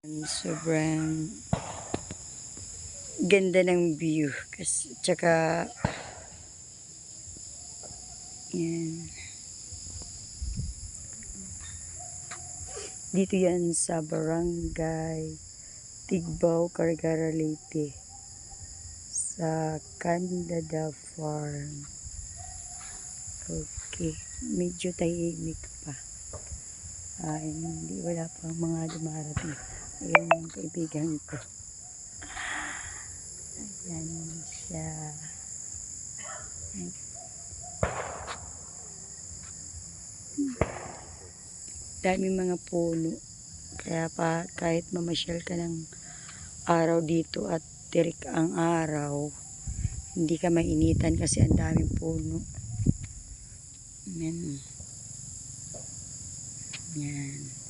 Sobrang ganda ng view kasi tsaka yan. Dito yan sa Barangay Tigbaw, Cargara, Leyte sa Candada Farm. Okay, medyo tahimik pa. Hindi wala pa mga dumarating. Ayan yung kaibigan ko. Ayan siya. Daming mga puno. Kaya pa kahit mamasyal ka ng araw dito at tirik ang araw, hindi ka mainitan kasi ang daming puno. Ayan. Yan.